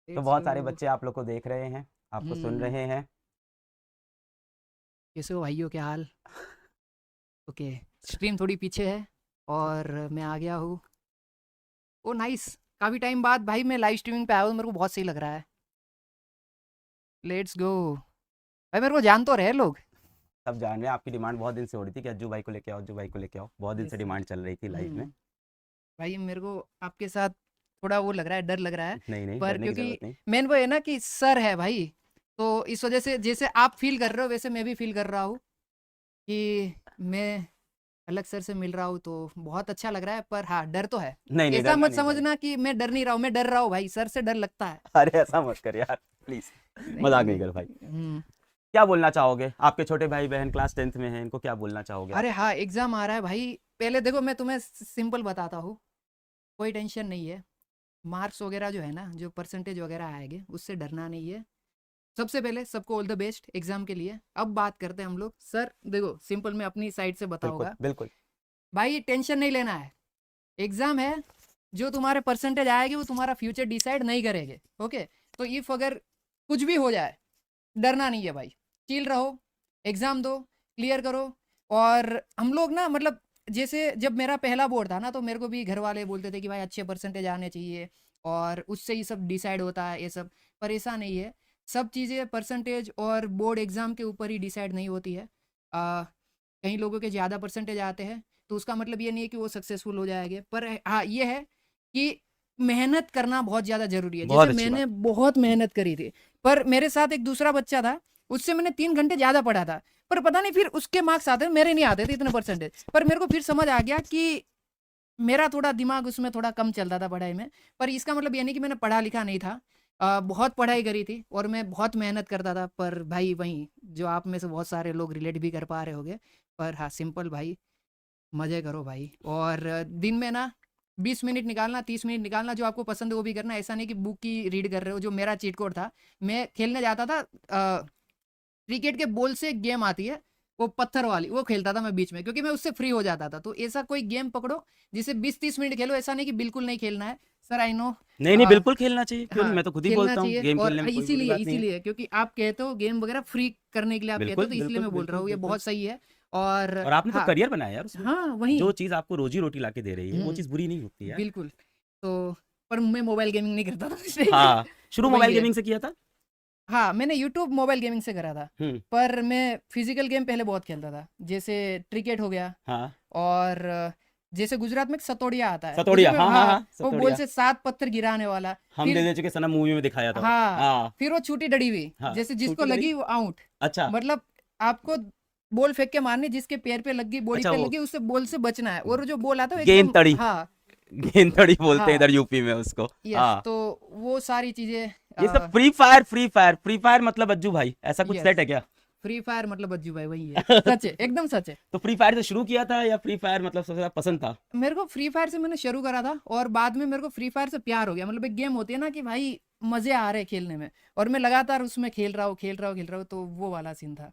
तो लेट्स बहुत गो। सारे बच्चे आप लोग को देख रहे हैं, आपको सुन हम्म रहे हैं। कैसे हो भाइयों, क्या हाल? ओके, स्ट्रीम थोड़ी पीछे है और मैं आ गया हूँ। ओ नाइस, काफ़ी टाइम बाद भाई मैं लाइव स्ट्रीमिंग पे आया हूँ, मेरे को बहुत सही लग रहा है। Let's go. भाई मेरे को जान तो रहे लोग। सब जान रहे हैं, आपकी डिमांड बहुत दिन से हो रही थी कि अज्जू भाई को लेके आओ, अज्जू भाई को लेके आओ, बहुत दिन यस से सर। डिमांड चल रही थी लाइव में। भाई मेरे को आपके साथ थोड़ा वो लग रहा है, डर लग रहा है। नहीं नहीं, पर डरने की क्योंकि जरूरत नहीं। मेन वो है ना कि सर है भाई, तो इस वजह से जैसे आप फील कर रहे हो वैसे मैं भी फील कर रहा हूँ कि मैं अलग सर से मिल रहा हूँ, तो बहुत अच्छा लग रहा है। पर हाँ, डर तो है। नहीं नहीं, ऐसा डरना मत नहीं भाई। समझना कि मैं डर नहीं रहा हूँ, मैं डर रहा हूँ भाई, सर से डर लगता है। अरे ऐसा मत कर यार, प्लीज। नहीं मजाक नहीं नहीं नहीं। कर भाई। हम्म। क्या बोलना चाहोगे? आपके छोटे भाई बहन क्लास 10th में हैं, इनको क्या बोलना चाहोगे आप? अरे हाँ, एग्जाम आ रहा है भाई। पहले देखो, मैं तुम्हें सिंपल बताता हूँ, कोई टेंशन नहीं है। मार्क्स वगैरह जो है ना, जो परसेंटेज वगैरह आएंगे उससे डरना नहीं है। सबसे पहले सबको ऑल द बेस्ट एग्जाम के लिए। अब बात करते हैं हम लोग। सर देखो, सिंपल मैं अपनी साइड से बिल्कुल बताऊंगा बिल्कुल। भाई, टेंशन नहीं लेना है। एग्जाम है, जो तुम्हारे परसेंटेज आएगी वो तुम्हारा फ्यूचर डिसाइड नहीं करेंगे। ओके, तो इफ अगर कुछ भी हो जाए, डरना नहीं है भाई। चिल रहो, एग्जाम दो, क्लियर करो। और हम लोग ना, मतलब जैसे जब मेरा पहला बोर्ड था ना, तो मेरे को भी घर वाले बोलते थे कि भाई अच्छे परसेंटेज आने चाहिए और उससे ही सब डिसाइड होता है ये सब। पर ऐसा नहीं है, सब चीज़ें परसेंटेज और बोर्ड एग्ज़ाम के ऊपर ही डिसाइड नहीं होती है। कई लोगों के ज़्यादा परसेंटेज आते हैं, तो उसका मतलब ये नहीं है कि वो सक्सेसफुल हो जाएंगे। पर हाँ, ये है कि मेहनत करना बहुत ज़्यादा ज़रूरी है। बहुत जैसे अच्छी बात। मैंने बहुत मेहनत करी थी, पर मेरे साथ एक दूसरा बच्चा था, उससे मैंने 3 घंटे ज़्यादा पढ़ा था। पर पता नहीं फिर उसके मार्क्स आते, मेरे नहीं आते थे इतने परसेंटेज। पर मेरे को फिर समझ आ गया कि मेरा थोड़ा दिमाग उसमें थोड़ा कम चलता था पढ़ाई में। पर इसका मतलब ये नहीं कि मैंने पढ़ा लिखा नहीं था। बहुत पढ़ाई करी थी और मैं बहुत मेहनत करता था। पर भाई वहीं, जो आप में से बहुत सारे लोग रिलेट भी कर पा रहे होंगे। पर हाँ, सिंपल भाई, मज़े करो भाई। और दिन में ना 20 मिनट निकालना, 30 मिनट निकालना, जो आपको पसंद है वो भी करना। ऐसा नहीं कि बुक की रीड कर रहे हो। जो मेरा चीट कोड था, मैं खेलने जाता था, क्रिकेट के बॉल से एक गेम आती है, वो पत्थर वाली, वो खेलता था मैं बीच में, क्योंकि मैं उससे फ्री हो जाता था। तो ऐसा कोई गेम पकड़ो जिसे 20-30 मिनट खेलो। ऐसा नहीं कि बिल्कुल नहीं खेलना है। Sir I know. नहीं नहीं, बिल्कुल खेलना चाहिए, क्यों नहीं, हाँ, मैं तो खुद ही खेलना बोलता हूँ चाहिए। गेम और खेलने में कोई बुरी इसीलिए बात नहीं है। इसीलिए क्योंकि आप कहते हो गेम वगैरह फ्री करने के लिए आप कहते हो, बिल्कुल तो इसलिए बिल्कुल मैं बोल रहा बिल्कुल हूँ, ये बिल्कुल। बहुत सही है। और और आपने तो हाँ। करियर बनाया यार उसमें। हाँ वही। जो चीज़ आपको रोजी रोटी ला के दे रही है वो चीज़ बुरी नहीं होती यार। बिल्कुल। तो पर मैं मोबाइल गेमिंग नहीं करता था इसलिए हाँ, शुरू वही मोबाइल है। गेमिंग से किया था। हाँ, मैंने यूट्यूब मोबाइल गेमिंग से करा था। हम्म। पर मैं फिजिकल गेम पहले बहुत खेलता था, जैसे क्रिकेट हो गया। हाँ, और जैसे गुजरात में एक सतोड़िया आता है, सतोड़िया, गुजरात में, हाँ हाँ हाँ, हाँ, वो बॉल सतोड़िया। से 7 पत्थर गिराने वाला। हम दे फिर दे चुके सनम मूवी में दिखाया था वो। हाँ, हाँ फिर वो छूटी डड़ी हुई, हाँ, जैसे जिसको छोटी लड़ी। लगी वो आउट। अच्छा मतलब आपको बॉल फेंक के मारनी, जिसके पैर पे लगी, बॉडी अच्छा, पे वो लगी, उससे बॉल से बचना है। और जो बॉल आता है वो गेंद एकदम, तड़ी। हाँ। गेंद तड़ी बोलते हैं हाँ, इधर यूपी में उसको। यस। हाँ, तो वो सारी चीजें। ये सब free fire, free fire, free fire मतलब अज्जू भाई ऐसा कुछ यस, सेट है क्या? फ्री फायर मतलब अज्जू भाई वही है। सच है, एकदम सच है। तो फ्री फायर से शुरू किया था या फ्री फायर मतलब सबसे ज्यादा पसंद था? मेरे को फ्री फायर से मैंने शुरू करा था, और बाद में मेरे को फ्री फायर से प्यार हो गया। मतलब एक गेम होती है ना कि भाई मजे आ रहे हैं खेलने में, और मैं लगातार उसमें खेल रहा हूँ, खेल रहा हूँ, खेल रहा हूँ, तो वो वाला सीन था।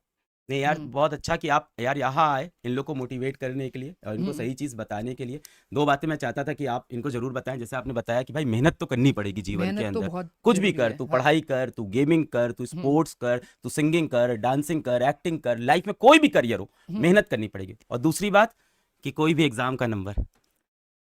नहीं यार, हम्म। बहुत अच्छा कि आप यार यहाँ आए इन लोग को मोटिवेट करने के लिए और इनको हम्म। सही चीज़ बताने के लिए। दो बातें मैं चाहता था कि आप इनको जरूर बताएं। जैसे आपने बताया कि भाई मेहनत तो करनी पड़ेगी जीवन के मेहनत तो अंदर। बहुत कुछ भी जरूरी कर, है, तू हाँ। पढ़ाई कर, तू गेमिंग कर, तू हम्म। स्पोर्ट्स कर, तू सिंगिंग कर, डांसिंग कर, एक्टिंग कर, लाइफ में कोई भी करियर हो, हम्म। मेहनत करनी पड़ेगी। और दूसरी बात कि कोई भी एग्जाम का नंबर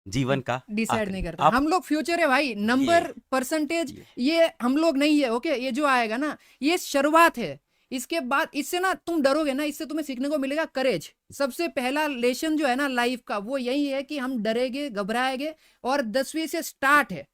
जीवन का डिसाइड नहीं आखिरी करता। आप हम लोग फ्यूचर है भाई, ये नंबर परसेंटेज ये ये हम लोग नहीं है। ओके, ये जो आएगा ना, ये शुरुआत है। इसके बाद इससे ना तुम डरोगे ना, इससे तुम्हें सीखने को मिलेगा करेज। सबसे पहला लेसन जो है ना लाइफ का, वो यही है कि हम डरेंगे, घबराएंगे। और 10वीं से स्टार्ट है।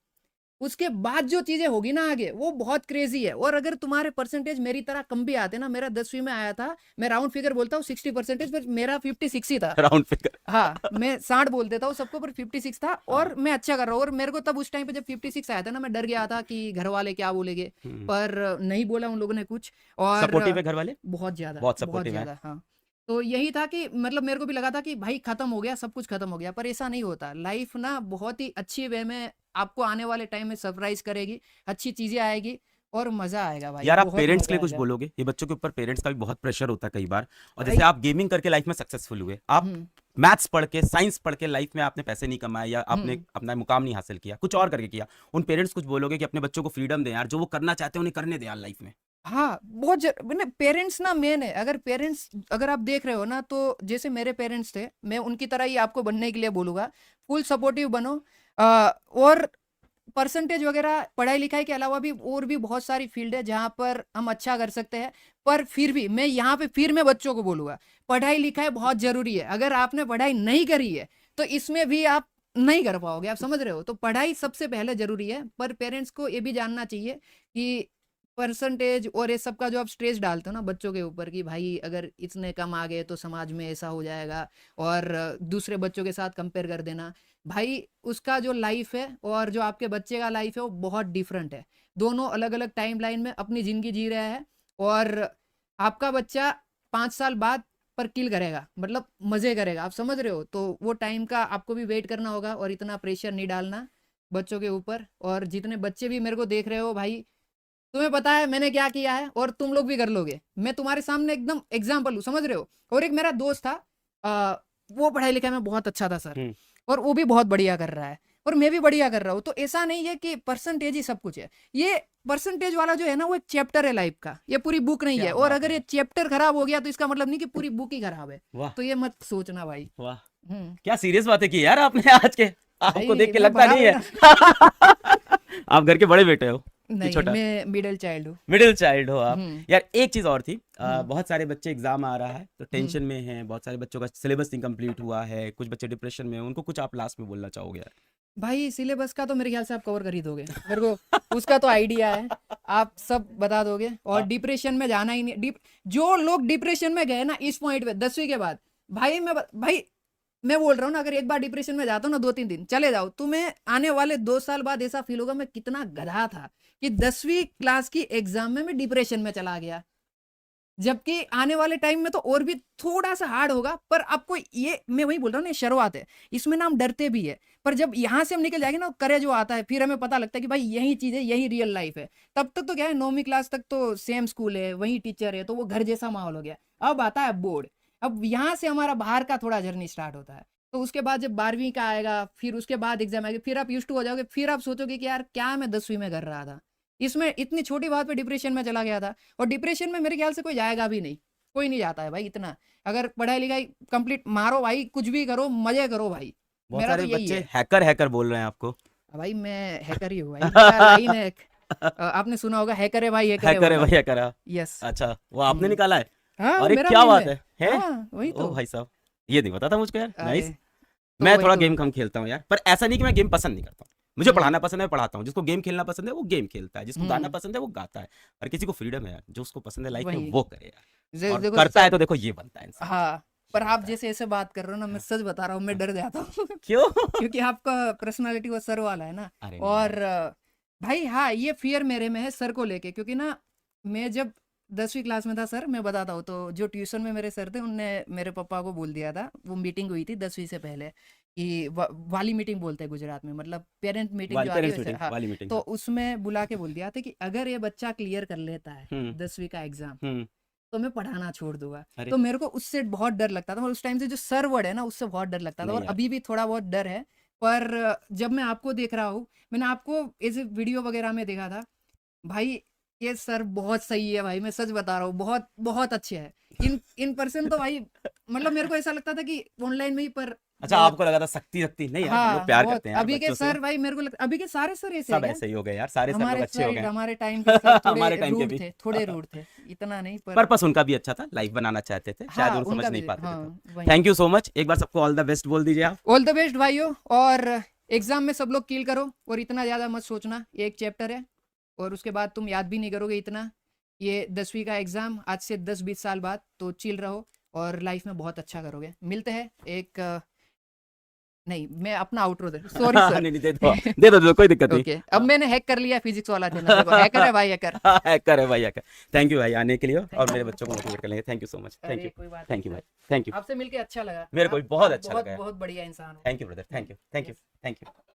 उसके बाद जो चीजें होगी ना आगे, वो बहुत क्रेजी है। और अगर तुम्हारे परसेंटेज मेरी तरह कम भी आते ना, मेरा 10वीं में आया था, मैं राउंड फिगर बोलता हूँ 60%, पर मेरा 56 ही था। Round figure. हाँ, मैं 60 बोल देता हूँ सबको, पर 56 था। हाँ। और मैं अच्छा कर रहा हूँ। और मेरे को तब उस टाइम पे जब 56 आया था ना, मैं डर गया था कि घर वाले क्या बोलेंगे। पर नहीं बोला उन लोगों ने कुछ। और सपोर्टिव है घर वाले, बहुत ज़्यादा, बहुत बहुत सपोर्टिव है। ज़्यादा, हाँ। तो यही था कि मतलब मेरे को भी लगा था कि भाई खत्म हो गया, सब कुछ खत्म हो गया। पर ऐसा नहीं होता। लाइफ ना बहुत ही अच्छी वे में आपको आने वाले टाइम में सरप्राइज करेगी। अच्छी चीज़ें आएगी और मज़ा आएगा भाई, यार आप बहुत पेरेंट्स के मज़ा लिए कुछ आएगा। बोलोगे? ये बच्चों के ऊपर पेरेंट्स का भी बहुत प्रेशर होता है कई बार। और जैसे भाई। आप गेमिंग करके लाइफ में सक्सेसफुल हुए, आप हम्म। मैथ्स पढ़ के, साइंस पढ़ के लाइफ में आपने पैसे नहीं कमाए या आपने अपना मुकाम नहीं हासिल किया, कुछ और करके किया, उन पेरेंट्स कुछ बोलोगे कि अपने बच्चों को फ्रीडम दें यार, जो वो करना चाहते हैं उन्हें करने दें यार लाइफ में? हाँ, मैंने पेरेंट्स ना मेन है। अगर पेरेंट्स, अगर आप देख रहे हो ना, तो जैसे मेरे पेरेंट्स थे, मैं उनकी तरह ही आपको बनने के लिए बोलूँगा। फुल सपोर्टिव बनो। और परसेंटेज वगैरह पढ़ाई लिखाई के अलावा भी और भी बहुत सारी फील्ड है जहाँ पर हम अच्छा कर सकते हैं। पर फिर भी मैं यहाँ पे फिर मैं बच्चों को बोलूँगा, पढ़ाई लिखाई बहुत ज़रूरी है। अगर आपने पढ़ाई नहीं करी है तो इसमें भी आप नहीं कर पाओगे, आप समझ रहे हो? तो पढ़ाई सबसे पहले ज़रूरी है। पर पेरेंट्स को ये भी जानना चाहिए कि परसेंटेज और ये सब का जो आप स्ट्रेस डालते हो ना बच्चों के ऊपर, कि भाई अगर इतने कम आ गए तो समाज में ऐसा हो जाएगा, और दूसरे बच्चों के साथ कंपेयर कर देना, भाई उसका जो लाइफ है और जो आपके बच्चे का लाइफ है वो बहुत डिफरेंट है। दोनों अलग अलग टाइम लाइन में अपनी ज़िंदगी जी रहे हैं। और आपका बच्चा 5 साल बाद पर किल करेगा, मतलब मज़े करेगा, आप समझ रहे हो? तो वो टाइम का आपको भी वेट करना होगा, और इतना प्रेशर नहीं डालना बच्चों के ऊपर। और जितने बच्चे भी मेरे को देख रहे हो भाई, तुम्हें पता है मैंने क्या किया है और तुम लोग भी कर लोगे। मैं तुम्हारे सामने एकदम एग्जाम्पल हूँ, समझ रहे हो? और एक मेरा दोस्त था, वो पढ़ाई लिखाई में बहुत अच्छा था सर, और वो भी बहुत बढ़िया कर रहा है, और मैं भी बढ़िया कर रहा हूँ। तो ऐसा नहीं है कि परसेंटेज ही सब कुछ है। ये परसेंटेज वाला जो है ना, वो एक चैप्टर है लाइफ का, ये पूरी बुक नहीं क्या है। और बात अगर है। ये चैप्टर खराब हो गया तो इसका मतलब नहीं कि पूरी बुक ही खराब है। वाह तो ये मत सोचना भाई। वाह, हम्म क्या सीरियस बातें की यार आपने आज के, आपको भाई देख के मैं लगता बड़ा नहीं है। बड़ा आप घर के बड़े बेटे हो कि नहीं, छोटा? मैं मिडिल चाइल्ड हूँ। मिडिल चाइल्ड हो आप। हम्म यार एक चीज और थी, हम्म बहुत सारे बच्चे एग्जाम आ रहा है तो हम्म टेंशन में हैं, बहुत सारे बच्चों का सिलेबस इनकम्प्लीट हुआ है, कुछ बच्चे डिप्रेशन में हैं, उनको कुछ आप लास्ट में बोलना चाहोगे यार? भाई सिलेबस का तो मेरे ख्याल से आप कवर कर ही दोगे, मेरे को उसका तो आइडिया है, आप सब बता दोगे। और हाँ। डिप्रेशन में जाना ही नहीं। जो लोग डिप्रेशन में गए ना इस पॉइंट पे 10वीं के बाद, भाई भाई मैं बोल रहा हूँ ना, अगर एक बार डिप्रेशन में जाता हूँ ना, 2-3 दिन चले जाओ, तुम्हें आने वाले 2 साल बाद ऐसा फील होगा मैं कितना गधा था कि 10वीं क्लास की एग्जाम में मैं डिप्रेशन में चला गया। जबकि आने वाले टाइम में तो और भी थोड़ा सा हार्ड होगा। पर आपको ये, मैं वही बोल रहा हूँ ना, शुरुआत है, इसमें ना हम डरते भी है। पर जब यहाँ से हम निकल जाएंगे ना, करेज जो आता है, फिर हमें पता लगता है कि भाई यही चीज़ है, यही रियल लाइफ है। तब तक तो क्या है, 9वीं क्लास तक तो सेम स्कूल है, वही टीचर है, तो वो घर जैसा माहौल हो गया। अब आता है बोर्ड, अब यहाँ से हमारा बाहर का थोड़ा जर्नी स्टार्ट होता है। तो उसके बाद जब 12वीं का आएगा, फिर उसके बाद एग्जाम आएगा, फिर आप यूज टू हो जाओगे, फिर आप सोचोगे कि यार क्या मैं 10वीं में कर रहा था, इसमें इतनी छोटी बात पे डिप्रेशन में चला गया था। और डिप्रेशन में मेरे ख्याल से कोई जाएगा भी नहीं, कोई नहीं जाता है भाई इतना। अगर पढ़ाई लिखाई कंप्लीट मारो भाई, कुछ भी करो, मजे करो भाई। बहुत मेरा तो सारे यही बच्चे है। हैकर हैकर बोल रहे हैं आपको। भाई मैं हैकर ही हूँ भाई, मेरा लाइन है एक, आपने सुना होगा, हैकर है भाई, हैकर है हैकर है वाला। भाई, हैकर है। यस। अच्छा, वो आपने निकाला है? हाँ वो अरे मेरा क्या लाइन बात है। है? हाँ वही ओ तो। भाई साहब, ये नहीं पता था मुझको यार। अरे नाइस। तो मैं वही थोड़ा तो। गेम कम खेलता हूँ यार, पर ऐसा नहीं कि मैं गेम पसंद नहीं करता हूँ। मुझे हम्म पढ़ाना पसंद है, पढ़ाता हूँ। जिसको गेम खेलना पसंद है वो गेम खेलता है, जिसको गाना हम्म पसंद है वो गाता है। और किसी को फ्रीडम है यार, जो उसको पसंद है लाइफ में वही। वो करे यार, और देखो करता है सर, तो देखो ये बनता है इंसान। हाँ, पर ये आप बनता है। जैसे ऐसे बात कर रहे हो ना, मैं सच बता रहा हूँ, मैं हाँ। डर जाता हूँ। क्यों? क्योंकि आपका पर्सनालिटी वो सर वाला है ना। अरे नहीं और यार। भाई हाँ, ये फियर मेरे में है सर को लेके। क्योंकि ना मैं जब 10वीं क्लास में था सर, मैं बताता हूँ, तो जो ट्यूशन में मेरे सर थे उनने मेरे पापा को बोल दिया था, वो मीटिंग हुई थी 10वीं से पहले, कि वाली मीटिंग बोलते हैं गुजरात में, मतलब पेरेंट मीटिंग जो आती है पेरेंट्स वैसे, मीटिंग, हाँ। वाली मीटिंग, तो हाँ। उसमें बुला के बोल दिया था कि अगर ये बच्चा क्लियर कर लेता है हम्म 10वीं का एग्जाम, हम्म। तो मैं पढ़ाना छोड़ दूंगा। अरे तो मेरे को उससे बहुत डर लगता था, और उस टाइम से जो सर वर्ड है ना, उससे बहुत डर लगता था, नहीं और यार। अभी भी थोड़ा बहुत डर है। पर जब मैं आपको देख रहा हूँ, मैंने आपको ऐसे वीडियो वगैरह में देखा था, भाई ये सर बहुत सही है भाई, मैं सच बता रहा हूँ, बहुत बहुत अच्छे है। इन पर्सन तो भाई, मतलब मेरे को ऐसा लगता था कि ऑनलाइन में ही, पर अच्छा, बहुत। आपको लगा था सख्ती सख्ती? नहीं यार, हम लोग हाँ प्यार बहुत। करते हैं यार अभी के बच्चों से। सर भाई मेरे को लगता, अभी के सारे सर ऐसे है सब क्या? ऐसे ही हो गए यार, सारे सर लोग हमारे अच्छे हो सर, गए। हमारे टाइम के सर थोड़े हमारे टाइम के रूड भी। थे, थोड़े रूड थे, इतना नहीं पर। पर्पस उनका भी अच्छा था, लाइफ बनाना चाहते थे, शायद हाँ वो समझ उनका नहीं भी, पाते थे हाँ तब। वही। थैंक यू सो मच, एक बार सबको ऑल द बेस्ट बोल दीजिए आप। ऑल द बेस्ट भाइयों। और एग्जाम में सब लोग किल करो, और इतना ज़्यादा मत सोचना, ये एक चैप्टर है, और उसके बाद तुम याद भी नहीं करोगे इतना। ये 10वीं का एग्जाम आज से 10-20 साल बाद, तो चिल रहो और लाइफ में बहुत अच्छा करोगे। मिलते हैं एक नहीं, मैं अपना आउटरो दे, सॉरी नहीं सर। नहीं, दे दो, कोई दिक्कत नहीं। ओके, अब मैंने हैक कर लिया फिजिक्स वाला चैनल, देखो हैकर है भाई, हैकर। हैकर है भाई, हैकर। थैंक यू भाई आने के लिए, और Thank मेरे you. बच्चों को मोटिवेट कर लेंगे। Thank you so much, thank अरे यू, कोई बात थैंक नहीं यू भाई, सर, थैंक यू। आपसे मिलके अच्छा लगा। मेरे को भी आप बहुत अच्छा बहुत लगा। बहुत बढ़िया इंसान हो। Thank you brother, thank you, thank you, Yes. Thank you.